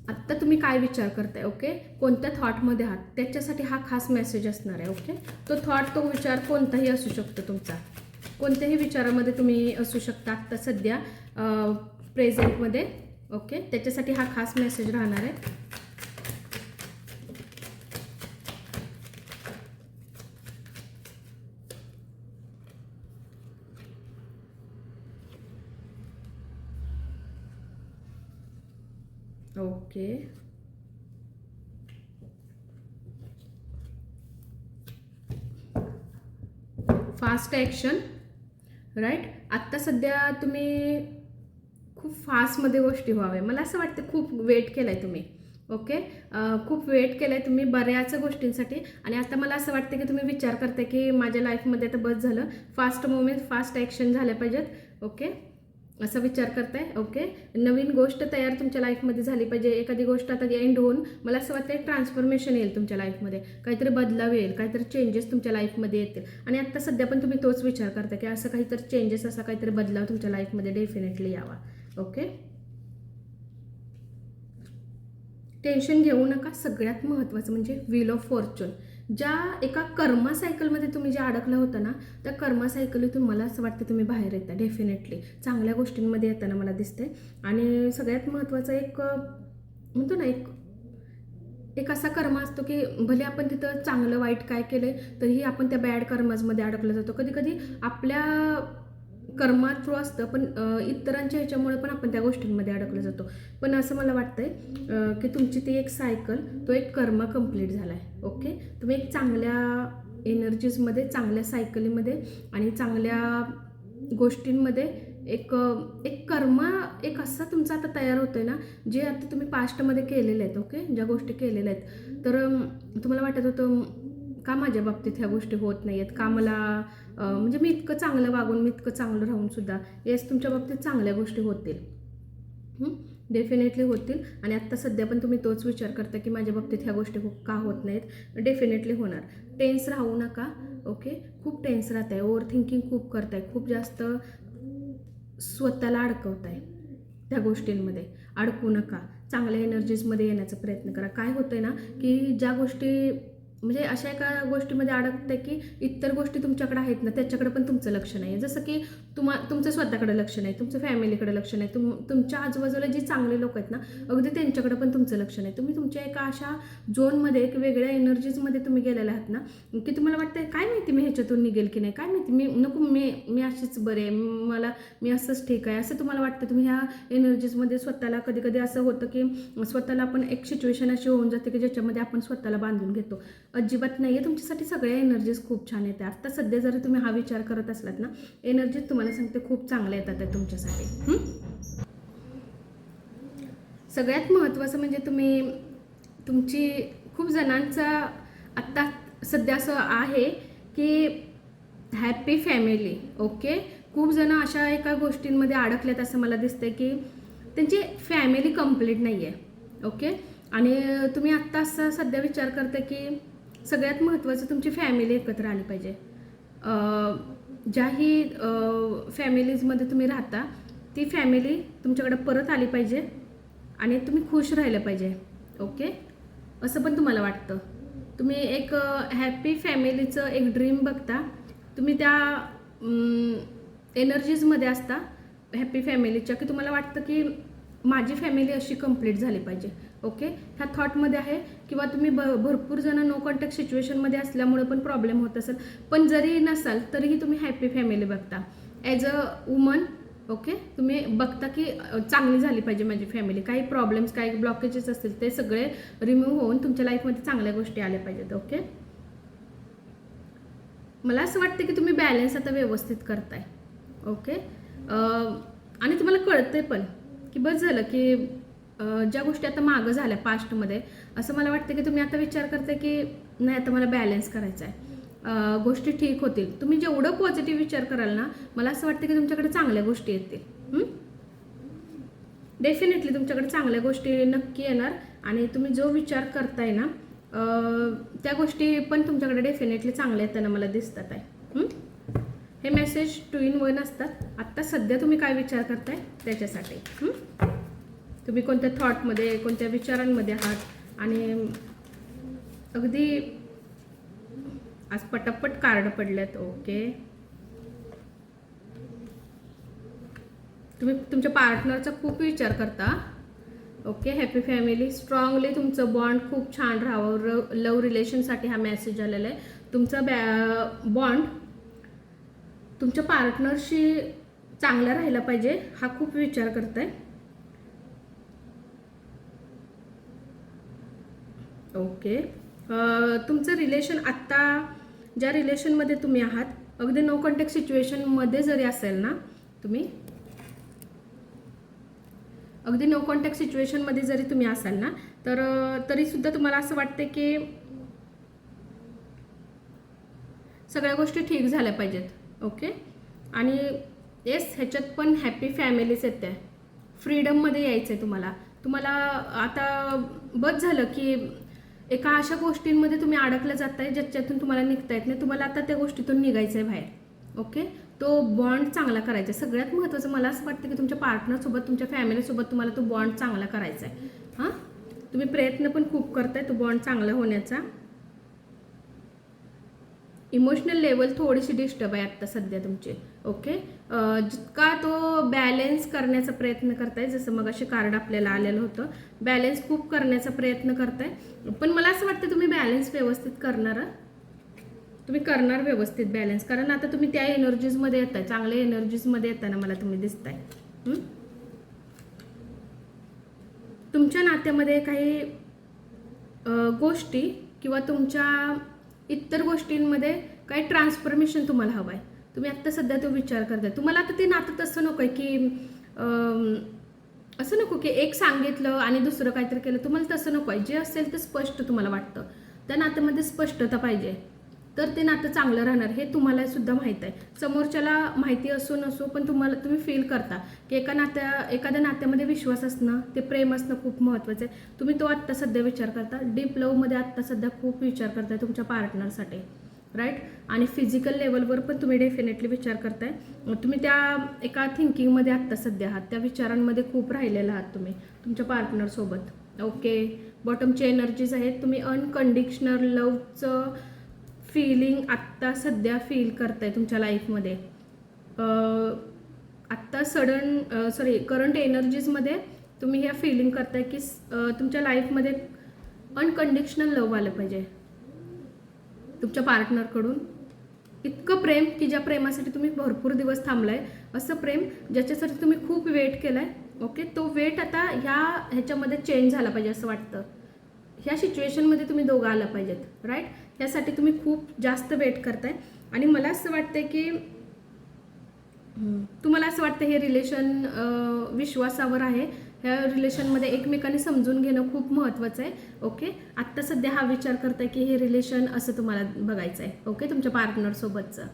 आत्ता तुम्ही काय विचार करताय, ओके, कोणत्या थॉटमध्ये आहात, त्याच्यासाठी हा खास मेसेज असणार आहे. ओके, तो थॉट, तो विचार कोणताही असू शकतो तुमचा, कोणत्याही विचारामध्ये तुम्ही असू शकता आत्ता सध्या प्रेझेंटमध्ये. ओके, त्याच्यासाठी हा खास मेसेज राहणार आहे. Okay, fast action, right. आत्ता सध्या तुम्ही खूप फास्टमध्ये गोष्टी व्हाव्या, मला असं वाटतं खूप वेट केलं आहे तुम्ही. ओके, खूप वेट केलं आहे तुम्ही बऱ्याच गोष्टींसाठी, आणि आता मला असं वाटतं की तुम्ही विचार करताय की माझ्या लाईफमध्ये आता बस झालं, फास्ट मोमेंट, फास्ट ॲक्शन झाल्या पाहिजेत. ओके, असा विचार करताय. ओके, नवीन गोष्ट तयार तुमच्या लाईफमध्ये झाली पाहिजे. एखादी गोष्ट आता एंड होऊन मला असं वाटतं एक ट्रान्सफॉर्मेशन येईल तुमच्या लाईफमध्ये, काहीतरी बदलाव येईल, काहीतरी चेंजेस तुमच्या लाईफमध्ये येतील. आणि आत्ता सध्या पण तुम्ही तोच विचार करता की असं काहीतरी चेंजेस, असा काहीतरी बदलाव तुमच्या लाईफमध्ये डेफिनेटली यावा. ओके, टेन्शन घेऊ नका. सगळ्यात महत्त्वाचं म्हणजे व्हील ऑफ फॉर्च्यून, ज्या एका कर्मा सायकलमध्ये तुम्ही जे अडकलं होतं ना, त्या कर्मा सायकलीतून मला असं वाटतं तुम्ही बाहेर येता, डेफिनेटली चांगल्या गोष्टींमध्ये येताना मला दिसते. आणि सगळ्यात महत्त्वाचं एक म्हणतो ना, एक असा कर्म असतो की भले आपण तिथं चांगलं वाईट काय केलं तरीही आपण त्या बॅड कर्माजमध्ये अडकलं जातो. कधी कधी आपल्या कर्मा थ्रू असतं, पण इतरांच्या ह्याच्यामुळे पण आपण त्या गोष्टींमध्ये अडकलं जातो. पण असं मला वाटतंय की तुमची ती एक सायकल, तो एक कर्म कंप्लीट झाला आहे. ओके, तुम्ही एक चांगल्या एनर्जीजमध्ये, चांगल्या सायकलीमध्ये आणि चांगल्या गोष्टींमध्ये एक एक कर्म एक असा तुमचा आता तयार होतोय ना, जे आता तुम्ही पास्टमध्ये केलेले आहेत. ओके, ज्या गोष्टी केलेल्या आहेत, तर तुम्हाला वाटत होतं का माझ्या बाबतीत ह्या गोष्टी होत नाही आहेत, का मला म्हणजे मी इतकं चांगलं वागून, मी इतकं चांगलं राहून सुद्धा. येस, तुमच्या बाबतीत चांगल्या गोष्टी होतील, डेफिनेटली होतील. आणि आत्ता सध्या पण तुम्ही तोच विचार करता की माझ्या बाबतीत ह्या गोष्टी का होत नाहीत, डेफिनेटली होणार. टेन्स राहू नका. ओके, खूप टेन्स राहत आहे, ओव्हर थिंकिंग खूप करताय, खूप जास्त स्वतःला अडकवताय, त्या गोष्टींमध्ये अडकू नका. चांगल्या एनर्जीजमध्ये येण्याचा प्रयत्न करा. काय होतंय ना की ज्या गोष्टी म्हणजे अशा एका गोष्टीमध्ये अडकते की इतर गोष्टी तुमच्याकडे आहेत ना, त्याच्याकडे पण तुमचं लक्ष नाही. जसं की तुमचं स्वतःकडे लक्ष नाही, तुमचं फॅमिलीकडे लक्ष नाही, तुमच्या आजूबाजूला जी चांगले लोक आहेत ना, अगदी त्यांच्याकडे पण तुमचं लक्ष नाही. तुम्ही तुमच्या एका अशा झोनमध्ये, एक वेगळ्या एनर्जीजमध्ये तुम्ही गेलेला आहात ना, की तुम्हाला वाटतं काय माहिती मी ह्याच्यातून निघेल की नाही, काय माहिती मी अशीच बरे, मी असंच ठीक आहे, असं तुम्हाला वाटतं. तुम्ही ह्या एनर्जीजमध्ये स्वतःला, कधी कधी असं होतं की स्वतःला आपण एक सिच्युएशन अशी होऊन जाते की ज्याच्यामध्ये आपण स्वतःला बांधून घेतो. अजिबात नाही आहे, तुमच्यासाठी सगळ्या एनर्जीज खूप छान येते. आता सध्या जर तुम्ही हा विचार करत असलात ना, एनर्जीज तुम्हाला सांगते खूप चांगल्या येतात आहे तुमच्यासाठी. सगळ्यात महत्त्वाचं म्हणजे तुमची खूप जणांचा आत्ता सध्या असं आहे की हॅपी फॅमिली. ओके, खूप जण अशा एका गोष्टींमध्ये अडकल्यात असं मला दिसतंय की त्यांची फॅमिली कंप्लीट नाही आहे. ओके, आणि तुम्ही आत्ता असं सध्या विचार करता की सगळ्यात महत्त्वाचं तुमची फॅमिली एकत्र आली पाहिजे. ज्याही फॅमिलीजमध्ये तुम्ही राहता, ती फॅमिली तुमच्याकडे परत आली पाहिजे आणि तुम्ही खुश राहिलं पाहिजे. ओके, असं पण तुम्हाला वाटतं. तुम्ही एक हॅपी फॅमिलीचं एक ड्रीम बघता, तुम्ही त्या एनर्जीजमध्ये असता हॅपी फॅमिलीच्या, की तुम्हाला वाटतं की माझी फॅमिली अशी कंप्लीट झाली पाहिजे. ओके, ह्या थॉटमध्ये आहे. किंवा तुम्ही भरपूर जण नो कॉन्टॅक्ट सिच्युएशनमध्ये असल्यामुळे पण प्रॉब्लेम होत असेल, पण जरी नसाल तरीही तुम्ही हॅपी फॅमिली बघता ॲज अ वुमन. ओके, तुम्ही बघता की चांगली झाली पाहिजे माझी फॅमिली, काही प्रॉब्लेम्स, काही ब्लॉकेजेस असतील ते सगळे रिमूव्ह होऊन तुमच्या लाईफमध्ये चांगल्या गोष्टी आल्या पाहिजेत. ओके, मला असं वाटतं की तुम्ही बॅलन्स आता व्यवस्थित करताय. ओके, आणि तुम्हाला कळतंय पण की बस झालं की ज्या गोष्टी आता मागं झाल्या पास्टमध्ये, असं मला वाटतं की तुम्ही आता विचार करताय की नाही, आता मला बॅलन्स करायचा आहे, गोष्टी ठीक होतील. तुम्ही जेवढं पॉझिटिव्ह विचार कराल ना, मला असं वाटतं की तुमच्याकडे चांगल्या गोष्टी येतील. डेफिनेटली तुमच्याकडे चांगल्या गोष्टी नक्की येणार. आणि तुम्ही जो विचार करताय ना, त्या गोष्टी पण तुमच्याकडे डेफिनेटली चांगल्या येताना मला दिसतात आहे. हे मेसेज 2 in 1 असतात. आत्ता सध्या तुम्ही काय विचार करताय त्याच्यासाठी. तुम्ही कोणत्या थॉटमध्ये, कोणत्या विचारांमध्ये आहात. आणि अगदी आज पटापट कार्ड पडल्यात. ओके, तुम्ही तुमच्या पार्टनरचा खूप विचार करता. ओके, हॅपी फॅमिली, स्ट्रॉंगली तुमचं बॉन्ड खूप छान राहावं. लव्ह रिलेशनसाठी हा मेसेज आलेला आहे. तुमचा बॉन्ड तुमच्या पार्टनरशी चांगला राहिला पाहिजे, हा खूप विचार करताय. ओके, तुमचं रिलेशन आत्ता ज्या रिलेशनमध्ये तुम्ही आहात, अगदी नो कॉन्टॅक्ट सिच्युएशनमध्ये जरी असेल ना तुम्ही, अगदी नो कॉन्टॅक्ट सिच्युएशनमध्ये जरी तुम्ही असाल ना, तर तरीसुद्धा तुम्हाला असं वाटतं की सगळ्या गोष्टी ठीक झाल्या पाहिजेत. ओके, आणि येस, ह्याच्यात पण हॅपी फॅमिलीच येते. फ्रीडममध्ये यायचं आहे तुम्हाला. तुम्हाला आता बस झालं की एका अशा गोष्टींमध्ये तुम्ही अडकलं जाताय ज्याच्यातून तुम्हाला निघता येत नाही. तुम्हाला आता त्या गोष्टीतून निघायचं आहे बाहेर. ओके, तो बॉन्ड चांगला करायचा आहे. सगळ्यात महत्त्वाचं मला असं वाटतं की तुमच्या पार्टनरसोबत, तुमच्या फॅमिलीसोबत तुम्हाला तो बॉन्ड चांगला करायचा आहे. हां, तुम्ही प्रयत्न पण खूप करताय तो बॉन्ड चांगला होण्याचा. इमोशनल लेवल थोडीशी डिस्टर्ब आहे आत्ता सध्या तुमची. ओके, जितका तो बॅलेन्स करण्याचा प्रयत्न करताय, जसं मग असे कार्ड आपल्याला आलेलं होतं, बॅलेन्स खूप करण्याचा प्रयत्न करताय. पण मला असं वाटतं तुम्ही बॅलेन्स व्यवस्थित करणार. तुम्ही करणार व्यवस्थित बॅलेन्स, कारण आता तुम्ही त्या एनर्जीजमध्ये येताय, चांगल्या एनर्जीजमध्ये येताना मला तुम्ही दिसताय. तुमच्या नात्यामध्ये काही गोष्टी किंवा तुमच्या इतर गोष्टींमध्ये काही ट्रान्सफॉर्मेशन तुम्हाला हवं आहे. तुम्ही आत्ता सध्या तो विचार करताय. तुम्हाला आता ते नातं तसं नको आहे की असं नको की एक सांगितलं आणि दुसरं काहीतरी केलं. तुम्हाला तसं नको आहे. जे असेल ते स्पष्ट तुम्हाला वाटतं. त्या नात्यामध्ये स्पष्टता पाहिजे, तर ते नातं चांगलं राहणार हे तुम्हाला सुद्धा माहीत आहे. समोरच्याला माहिती असो नसो, पण तुम्ही फील करता की एखाद्या नात्यामध्ये विश्वास असणं, ते प्रेम असणं खूप महत्त्वाचं आहे. तुम्ही तो आत्ता सध्या विचार करता. डीप लव्हमध्ये आत्ता सध्या खूप विचार करताय तुमच्या पार्टनरसाठी, राईट. आणि फिजिकल लेवलवर पण तुम्ही डेफिनेटली विचार करताय. तुम्ही त्या एका थिंकिंगमध्ये आत्ता सध्या आहात, त्या विचारांमध्ये खूप राहिलेला आहात तुम्ही तुमच्या पार्टनरसोबत. ओके, बॉटमची एनर्जीज आहेत. तुम्ही अनकंडिशनल लव्हचं फीलिंग आत्ता सध्या फील करताय तुमच्या लाईफमध्ये. आत्ता करंट एनर्जीजमध्ये तुम्ही ह्या फीलिंग करताय की तुमच्या लाईफमध्ये अनकंडिशनल लव्ह आलं पाहिजे तुमच्या पार्टनरकडून. इतकं प्रेम की ज्या प्रेमासाठी तुम्ही भरपूर दिवस थांबलाय, असं प्रेम ज्याच्यासाठी तुम्ही खूप वेट केलाय. ओके, तो वेट आता ह्याच्यामध्ये चेंज झाला पाहिजे असं वाटतं. ह्या सिच्युएशनमध्ये तुम्ही दोघं आलं पाहिजेत, राईट. त्यासाठी तुम्ही खूप जास्त वेट करताय. आणि मला असं वाटतंय की तुम्हाला असं वाटतं हे रिलेशन विश्वासावर आहे. ह्या रिलेशनमध्ये एकमेकांनी समजून घेणं खूप महत्त्वाचं आहे. ओके, आत्ता सध्या हा विचार करताय की हे रिलेशन असं तुम्हाला बघायचं आहे. ओके, तुमच्या पार्टनरसोबतचं.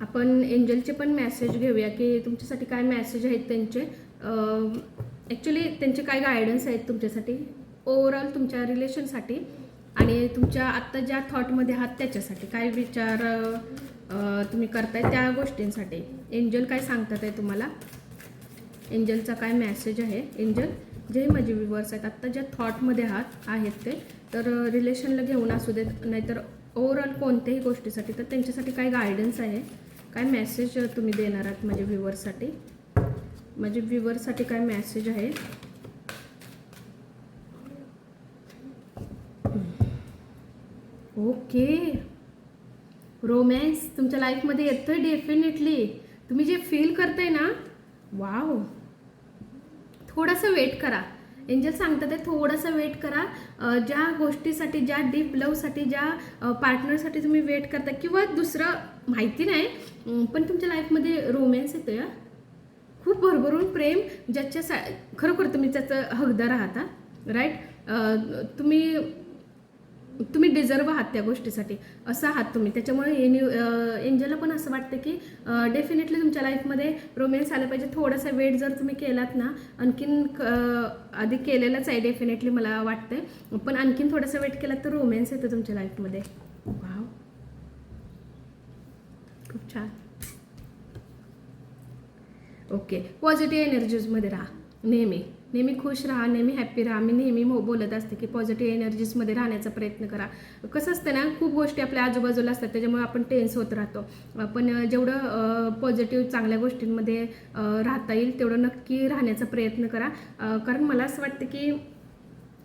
आपण एंजलचे पण मेसेज घेऊया की तुमच्यासाठी काय मेसेज आहेत त्यांचे. ॲक्च्युली त्यांचे काय गायडन्स आहेत तुमच्यासाठी ओव्हरऑल तुमच्या रिलेशनसाठी, आणि तुमच्या आत्ता ज्या थॉटमध्ये आहात त्याच्यासाठी काय विचार तुम्ही करताय त्या गोष्टींसाठी. एंजल काय सांगतात आहे तुम्हाला, एंजलचा काय मेसेज आहे. एंजल जे माझे व्ह्युअर्स आहेत आत्ता ज्या थॉटमध्ये आहेत ते, तर रिलेशनला घेऊन असू देत, नाहीतर ओव्हरऑल कोणत्याही गोष्टीसाठी, तर त्यांच्यासाठी काय गायडन्स आहे, काय मेसेज तुम्ही देणार आहात माझे व्ह्युअर्ससाठी. माझे व्ह्युअर्ससाठी काय मेसेज आहे. ओके, रोमॅन्स तुमच्या लाईफमध्ये येतोय डेफिनेटली. तुम्ही जे फील करताय ना, वाव, थोडासा वेट करा. एंजल सांगतात आहे थोडासा वेट करा. ज्या गोष्टीसाठी, ज्या डीप लव्हसाठी, ज्या पार्टनरसाठी तुम्ही वेट करता किंवा दुसरं माहिती नाही, पण तुमच्या लाईफमध्ये रोमॅन्स येतोय. खूप भरभरून प्रेम, ज्याच्या खरोखर तुम्ही त्याचं हकदार आहात, राईट. तुम्ही डिझर्व आहात त्या गोष्टीसाठी, असं आहात तुम्ही. त्याच्यामुळे एंजलला पण असं वाटतं की डेफिनेटली तुमच्या लाईफमध्ये रोमॅन्स आलं पाहिजे. थोडासा वेट जर तुम्ही केलात ना, आणखीन आधी केलेलाच आहे डेफिनेटली मला वाटतंय, पण आणखीन थोडासा वेट केलात तर रोमॅन्स येतो तुमच्या लाईफमध्ये. वाव, खूप छान. ओके. पॉझिटिव्ह एनर्जीजमध्ये राहा नेहमी. नेहमी खुश राहा, नेहमी हॅप्पी राहा. मी नेहमी बोलत असते की पॉझिटिव्ह एनर्जीजमध्ये राहण्याचा प्रयत्न करा. कसं असतं ना, खूप गोष्टी आपल्या आजूबाजूला असतात त्याच्यामुळे आपण टेन्स होत राहतो. पण जेवढं पॉझिटिव्ह चांगल्या गोष्टींमध्ये राहता येईल तेवढं नक्की राहण्याचा प्रयत्न करा. कारण मला असं वाटतं की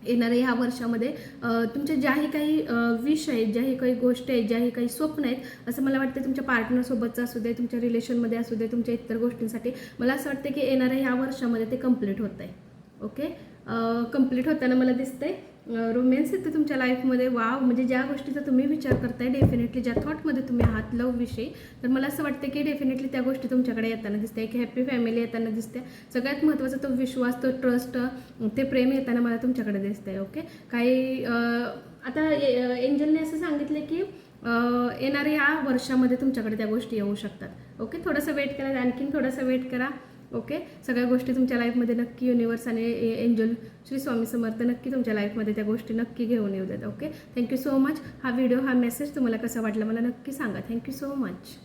येणाऱ्या ह्या वर्षामध्ये तुमच्या ज्याही काही विश आहेत, ज्याही काही गोष्टी आहेत, ज्याही काही स्वप्न आहेत, असं मला वाटतं तुमच्या पार्टनरसोबतचं असू दे, तुमच्या रिलेशनमध्ये असू दे, तुमच्या इतर गोष्टींसाठी मला असं वाटतं की येणाऱ्या ह्या वर्षामध्ये ते कंप्लीट होत आहे. ओके. कंप्लीट होताना मला दिसतंय रोमॅन्स येते तुमच्या लाईफमध्ये. वाव, म्हणजे ज्या गोष्टीचा तुम्ही विचार करताय डेफिनेटली, ज्या थॉटमध्ये तुम्ही आहात लव्हविषयी, तर मला असं वाटतं की डेफिनेटली त्या गोष्टी तुमच्याकडे येताना दिसते. एक हॅप्पी फॅमिली येताना दिसते. सगळ्यात महत्त्वाचा तो विश्वास, तो ट्रस्ट, ते प्रेम येताना मला तुमच्याकडे दिसतंय. ओके. काही आता एंजलने असं सांगितलं की येणाऱ्या ह्या वर्षामध्ये तुमच्याकडे त्या गोष्टी येऊ शकतात. ओके. थोडंसं वेट करा, आणखीन थोडंसं वेट करा. ओके. सगळ्या गोष्टी तुमच्या लाईफमध्ये नक्की युनिवर्स आणि एंजल श्री स्वामी समर्थ नक्की तुमच्या लाईफमध्ये त्या गोष्टी नक्की घेऊन येऊ देत. ओके. Thank you so much. हा व्हिडिओ, हा मेसेज तुम्हाला कसा वाटला मला नक्की सांगा. Thank you so much.